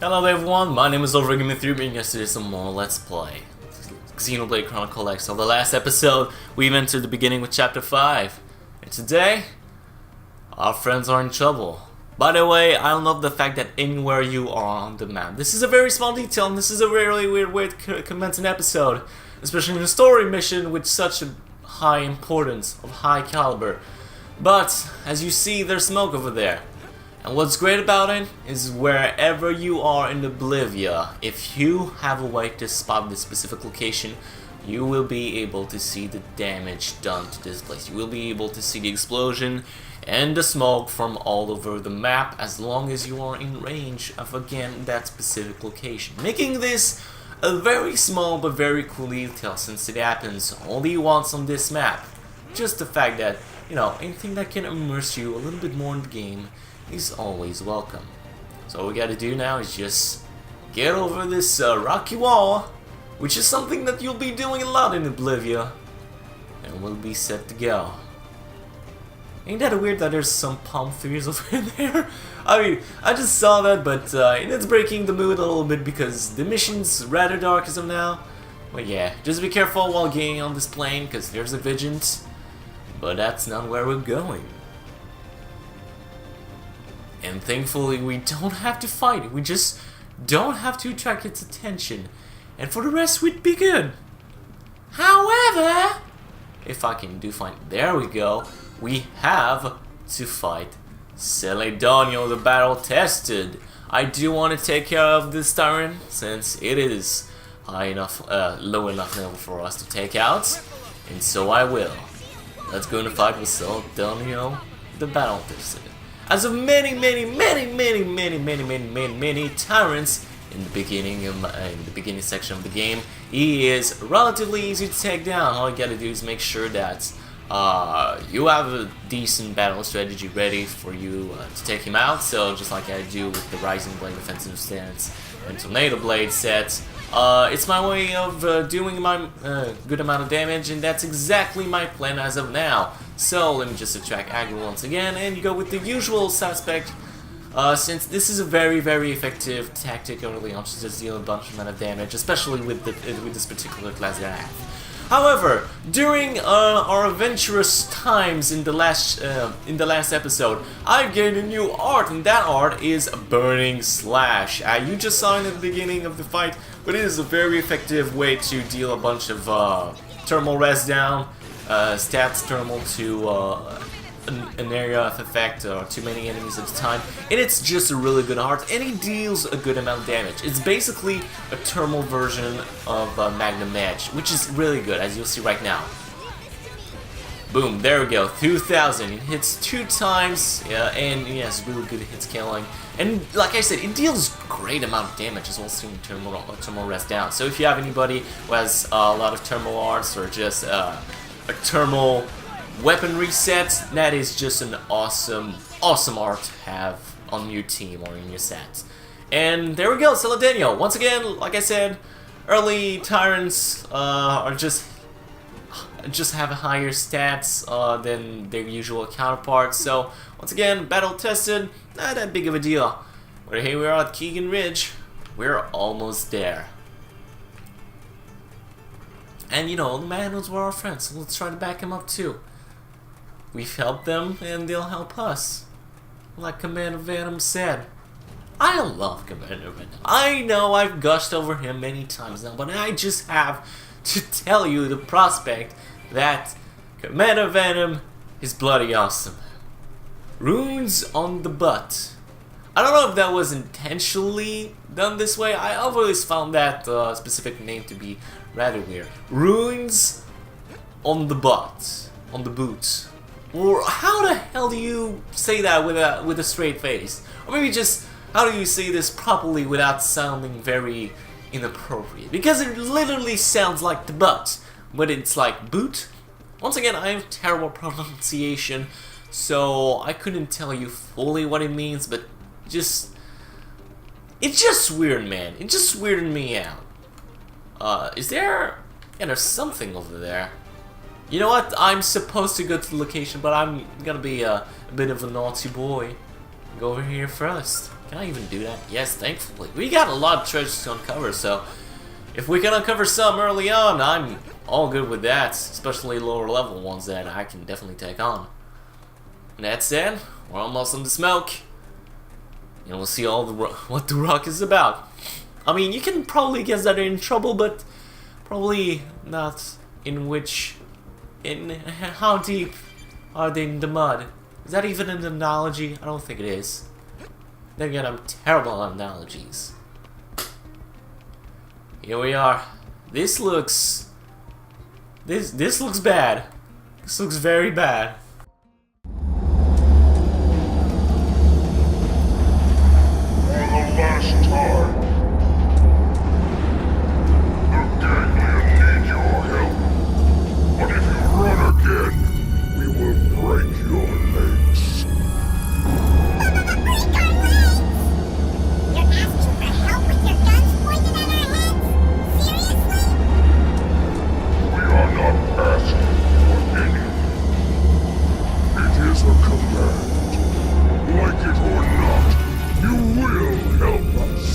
Hello everyone, my name is Overgaming3, and yesterday some more Let's Play Xenoblade Chronicles X. So the last episode, we've entered the beginning with Chapter 5. And today, our friends are in trouble. By the way, I love the fact that anywhere you are on the map. This is a very small detail, and this is a really weird way to commence an episode. Especially in a story mission with such a high importance, of high caliber. But, as you see, there's smoke over there. And what's great about it is wherever you are in Oblivia, if you have a way to spot this specific location, you will be able to see the damage done to this place. You will be able to see the explosion and the smoke from all over the map as long as you are in range of, again, that specific location. Making this a very small but very cool detail since it happens only once on this map. Just the fact that, you know, anything that can immerse you a little bit more in the game is always welcome. So all we gotta do now is just get over this rocky wall, which is something that you'll be doing a lot in Oblivia, and we'll be set to go. Ain't that weird that there's some palm trees over there? I mean, I just saw that, but it's breaking the mood a little bit because the mission's rather dark as of now. But yeah, just be careful while getting on this plane because there's a Vigent, but that's not where we're going. And thankfully we don't have to fight it, we just don't have to attract its attention. And for the rest we'd be good. However, if I can find, there we go, we have to fight Celadonio, the battle tested. I do want to take care of this tyrant since it is high enough, low enough level for us to take out. And so I will. Let's go into fight with Celadonio, the battle tested. As of many tyrants in the beginning section of the game, he is relatively easy to take down. All you gotta do is make sure that you have a decent battle strategy ready for you to take him out. So just like I do with the Rising Blade defensive stance and Tornado Blade sets, it's my way of doing my good amount of damage, and that's exactly my plan as of now. So let me just attract aggro once again, and you go with the usual suspect, since this is a very effective tactic early on to just deal a bunch amount of damage, especially with this particular class that I have. However, during our adventurous times in the last episode, I've gained a new art, and that art is Burning Slash. You just saw it at the beginning of the fight, but it is a very effective way to deal a bunch of thermal res down, stats thermal to an area of effect or too many enemies at a time, and it's just a really good art, and it deals a good amount of damage. It's basically a thermal version of Magnum Edge, which is really good, as you'll see right now. Boom, there we go, 2000, it hits 2 times, and yes, really good hit scaling. And like I said, it deals great amount of damage as well as thermal rest down. So if you have anybody who has a lot of thermal arts or just a thermal weapon reset, that is just an awesome art to have on your team or in your set. And there we go, Celadonio. Once again, like I said, early tyrants are just have higher stats than their usual counterparts. So once again, battle tested, not that big of a deal. But here we are at Keegan Ridge. We're almost there. And you know, the man knows we're our friends, so let's try to back him up too. We've helped them, and they'll help us. Like Commander Venom said. I love Commander Venom. I know I've gushed over him many times now, but I just have to tell you the prospect that Commander Venom is bloody awesome. Runes on the butt. I don't know if that was intentionally done this way. I always found that specific name to be rather weird. Runes on the butt. On the boots. Or how the hell do you say that with a straight face? Or maybe just, how do you say this properly without sounding very inappropriate? Because it literally sounds like the butt, but it's like boot. Once again, I have terrible pronunciation, so I couldn't tell you fully what it means, but it's just weird, man. It just weirded me out. Is there... yeah, there's something over there. You know what? I'm supposed to go to the location, but I'm gonna be a bit of a naughty boy. Go over here first. Can I even do that? Yes, thankfully. We got a lot of treasures to uncover, so if we can uncover some early on, I'm all good with that, especially lower level ones that I can definitely take on. And that said, we're almost in the smoke, and we'll see all what the rock is about. I mean, you can probably guess that they're in trouble, but probably not in how deep are they in the mud? Is that even an analogy? I don't think it is. Then again, I'm terrible at analogies. Here we are. This looks bad. This looks very bad. For the last time, the ganglion need your help. But if you run again, we will break your legs. Break our legs? You're asking for help with your guns pointed at our heads? Seriously? We are not asking for anything. It is a command. Like it or not, you will help us.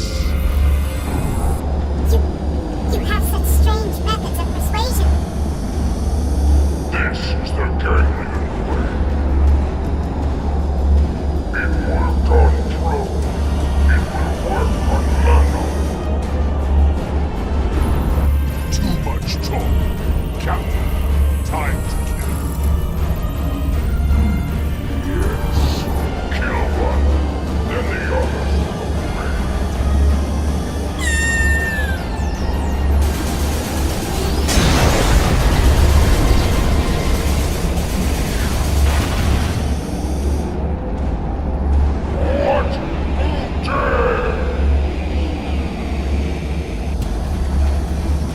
You have such strange methods of persuasion. This is the ganglion way. It worked on Pro. It will work on Nano. Too much talk. Captain, time to kill. Yes. Kill one, then the others will win. What? Who dare?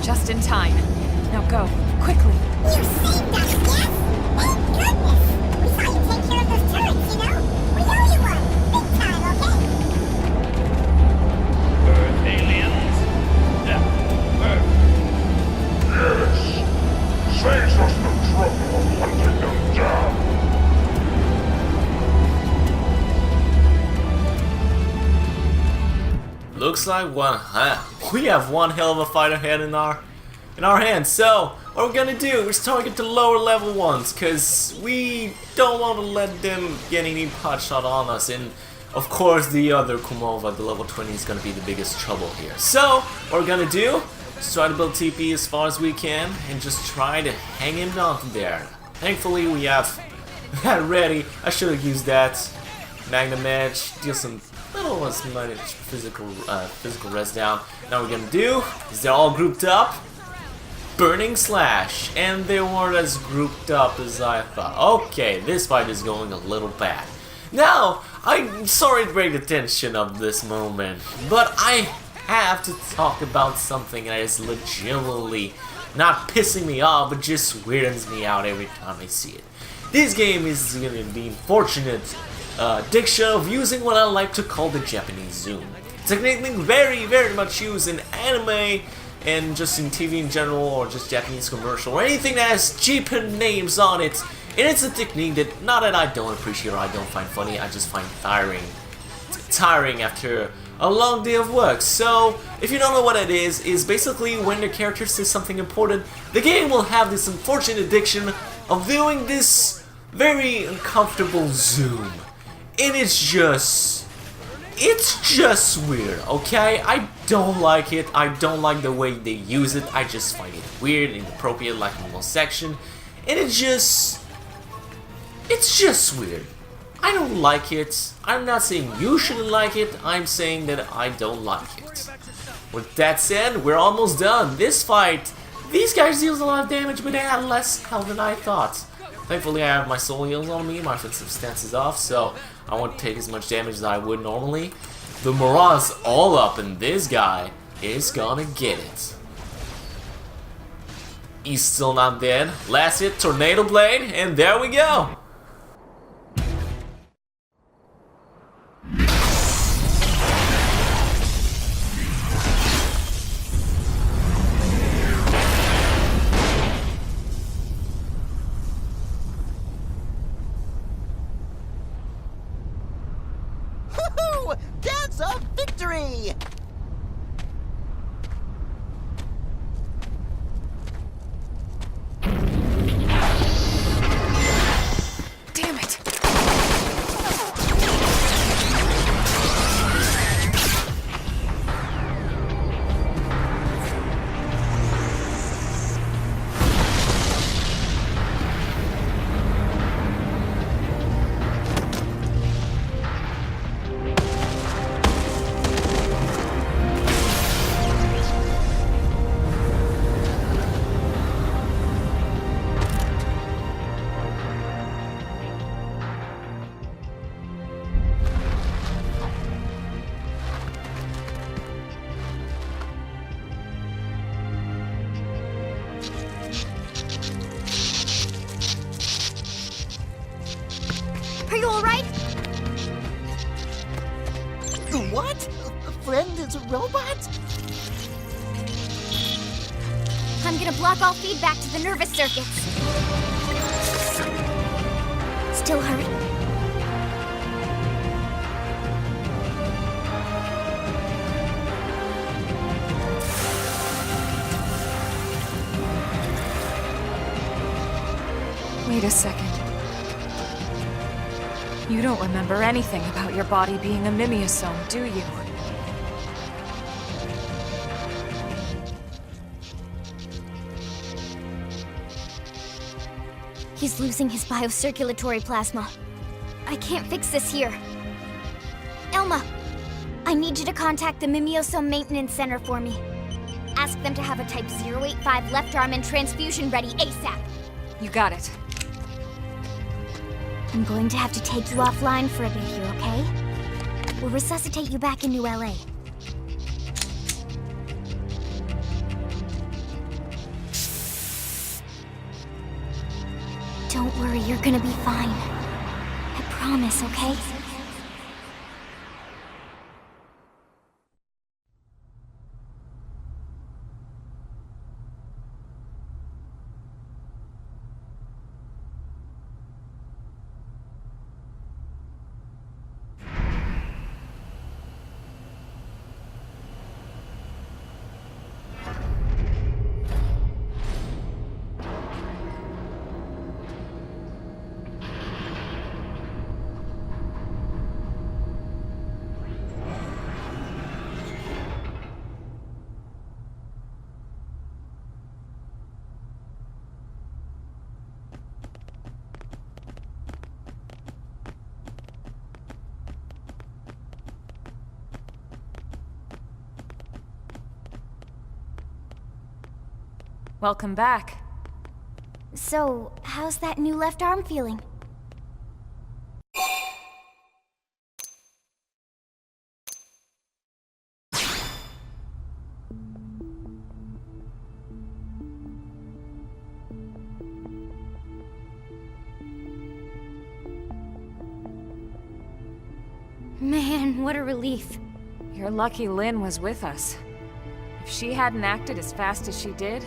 Just in time. Now go, quickly. You saved us, yes? Thank goodness. We saw you take care of those turrets, you know? We owe you one. Big time, okay? Earth aliens? Yes. Saves us the trouble of hunting them down. Looks like we have one hell of a fight ahead in our hands. So what we're gonna do is target the lower level ones, cause we don't want to let them get any pot shot on us. And of course, the other Kumova, the level 20, is gonna be the biggest trouble here. So what we're gonna do is try to build TP as far as we can and just try to hang him down there. Thankfully, we have that ready. I should have used that. Magnum Edge, deal some little as much physical res down. Now what we're gonna do is they're all grouped up. Burning Slash, and they weren't as grouped up as I thought. Okay, this fight is going a little bad. Now, I'm sorry to break the tension of this moment, but I have to talk about something that is legitimately not pissing me off, but just weirds me out every time I see it. This game is going to be fortunate diction of using what I like to call the Japanese zoom. Technically very, very much used in anime and just in TV in general, or just Japanese commercial, or anything that has cheap names on it. And it's a technique that, not that I don't appreciate or I don't find funny, I just find tiring after a long day of work. So, if you don't know what it is basically when the character says something important, the game will have this unfortunate addiction of doing this very uncomfortable zoom. And it's just weird, okay? I don't like it. I don't like the way they use it. I just find it weird, inappropriate, like in most section. And it's just weird. I don't like it. I'm not saying you shouldn't like it. I'm saying that I don't like it. With that said, we're almost done. This fight, these guys deal a lot of damage, but they had less health than I thought. Thankfully, I have my soul heals on me. My offensive stance is off, so I won't take as much damage as I would normally. The morale's all up, and this guy is gonna get it. He's still not dead. Last hit, Tornado Blade, and there we go. Dance robot? I'm gonna block all feedback to the nervous circuits. Still hurting? Wait a second. You don't remember anything about your body being a mimeosome, do you? He's losing his biocirculatory plasma. I can't fix this here. Elma, I need you to contact the Mimeosome Maintenance Center for me. Ask them to have a Type 085 left arm and transfusion ready ASAP. You got it. I'm going to have to take you offline for a bit here, okay? We'll resuscitate you back in New LA. Don't worry, you're gonna be fine. I promise, okay? Welcome back. So, how's that new left arm feeling? Man, what a relief. You're lucky Lynn was with us. If she hadn't acted as fast as she did,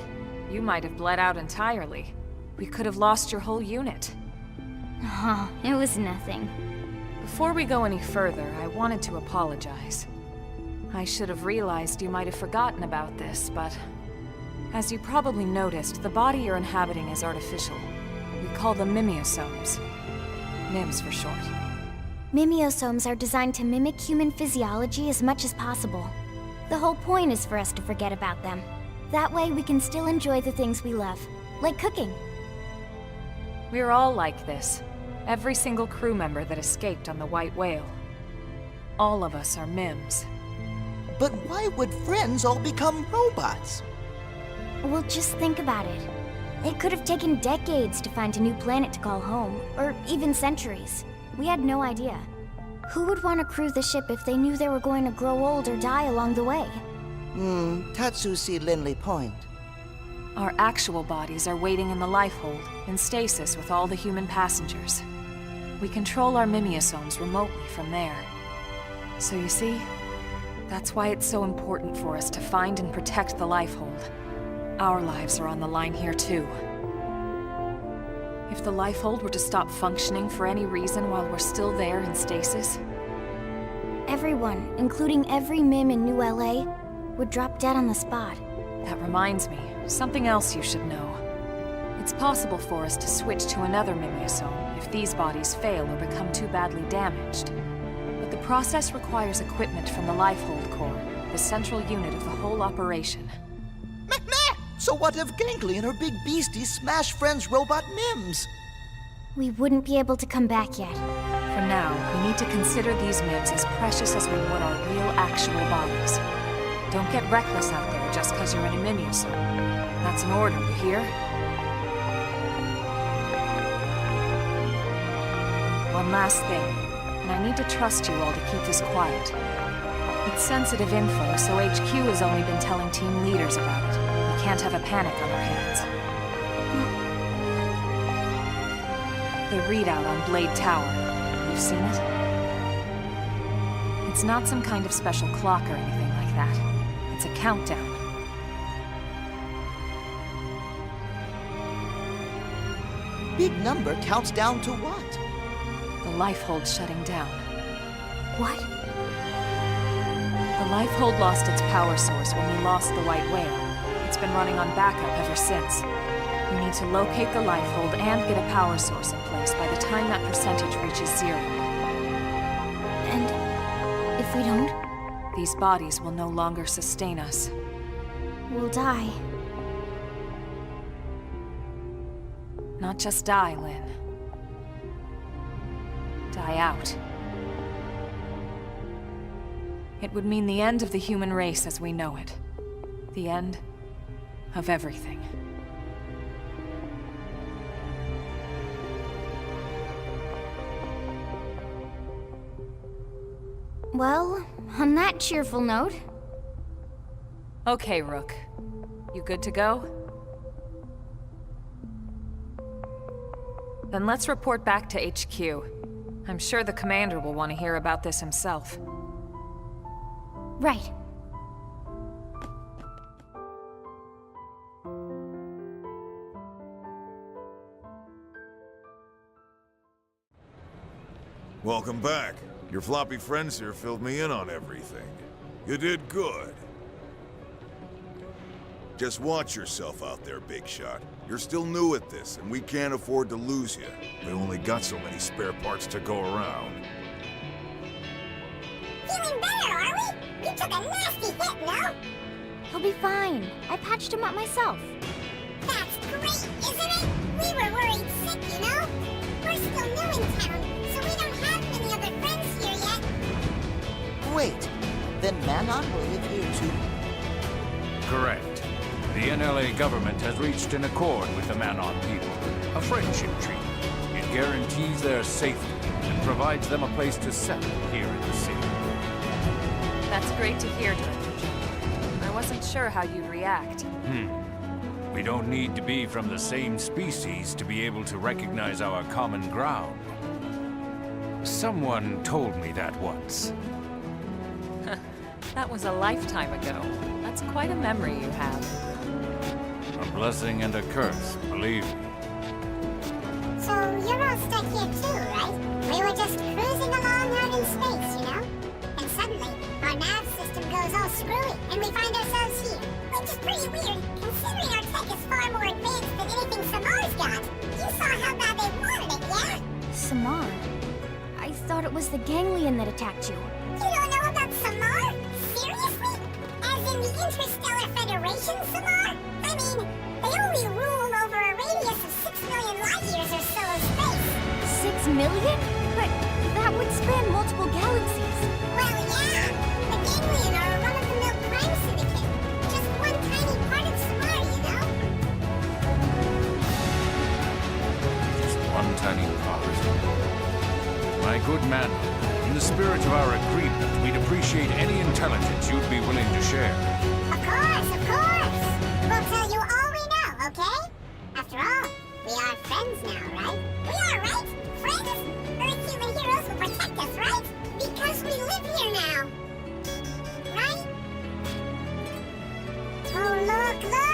you might have bled out entirely. We could have lost your whole unit. Oh, it was nothing. Before we go any further, I wanted to apologize. I should have realized you might have forgotten about this, but... as you probably noticed, the body you're inhabiting is artificial. We call them mimeosomes. MIMS for short. Mimeosomes are designed to mimic human physiology as much as possible. The whole point is for us to forget about them. That way we can still enjoy the things we love, like cooking. We're all like this. Every single crew member that escaped on the White Whale. All of us are MIMS. But why would friends all become robots? Well, just think about it. It could have taken decades to find a new planet to call home, or even centuries. We had no idea. Who would want to crew the ship if they knew they were going to grow old or die along the way? Tatsu see Linley Point. Our actual bodies are waiting in the lifehold, in stasis with all the human passengers. We control our mimeosomes remotely from there. So you see, that's why it's so important for us to find and protect the lifehold. Our lives are on the line here too. If the lifehold were to stop functioning for any reason while we're still there in stasis... everyone, including every MIM in New LA, would drop dead on the spot. That reminds me, something else you should know. It's possible for us to switch to another mimeosome if these bodies fail or become too badly damaged. But the process requires equipment from the Lifehold Core, the central unit of the whole operation. Meh! So what if Ganglion or Big Beastie smash Friends' robot MIMS? We wouldn't be able to come back yet. For now, we need to consider these MIMS as precious as we would our real, actual bodies. Don't get reckless out there just because you're in a mimeosome. That's an order, you hear? One last thing, and I need to trust you all to keep this quiet. It's sensitive info, so HQ has only been telling team leaders about it. We can't have a panic on our hands. The readout on Blade Tower. You've seen it? It's not some kind of special clock or anything like that. It's a countdown. Big number counts down to what? The lifehold's shutting down. What? The lifehold lost its power source when we lost the white whale. It's been running on backup ever since. We need to locate the lifehold and get a power source in place by the time that percentage reaches 0. And if we don't, These bodies will no longer sustain us. we'll die. Not just die, Lynn. Die out. It would mean the end of the human race as we know it. The end of everything. Well, on that cheerful note, Okay, Rook. You good to go? Then let's report back to HQ. I'm sure the commander will want to hear about this himself. right. Welcome back. Your floppy friends here filled me in on everything. You did good. Just watch yourself out there, Big Shot. You're still new at this, and we can't afford to lose you. We only got so many spare parts to go around. Feeling better, are we? You took a nasty hit, no? He'll be fine. I patched him up myself. That's great, isn't it? We were worried sick, you know? We're still new in town, so we don't have many other friends here yet. Wait, then Manon will live here too? Correct. The NLA government has reached an accord with the Manon people. A friendship treaty. It guarantees their safety and provides them a place to settle here in the city. That's great to hear, Director Jim. I wasn't sure how you'd react. We don't need to be from the same species to be able to recognize our common ground. Someone told me that once. That was a lifetime ago. That's quite a memory you have. A blessing and a curse, believe me. So you're all stuck here too, right? We were just cruising along out in space, you know? And suddenly, our nav system goes all screwy, and we find ourselves here. Which is pretty weird, considering our tech is far more advanced than anything Samar's got. You saw how bad they wanted it, yeah? Samar? I thought it was the ganglion that attacked you. You don't know about Samar? Seriously? As in the Interstellar Federation, Samar? I mean, they only rule over a radius of 6 million light years or so of space. 6 million? But that would span multiple galaxies. Well, yeah. The ganglion are a run-of-the-mill crime syndicate. Just one tiny part of Samar, you know? Just one tiny part. My good man, in the spirit of our agreement, we'd appreciate any intelligence you'd be willing to share. Of course, of course. We'll tell you all we know, okay? After all, we are friends now, right? We are, right? Friends? Earth human heroes will protect us, right? Because we live here now. Right? Oh, look, look!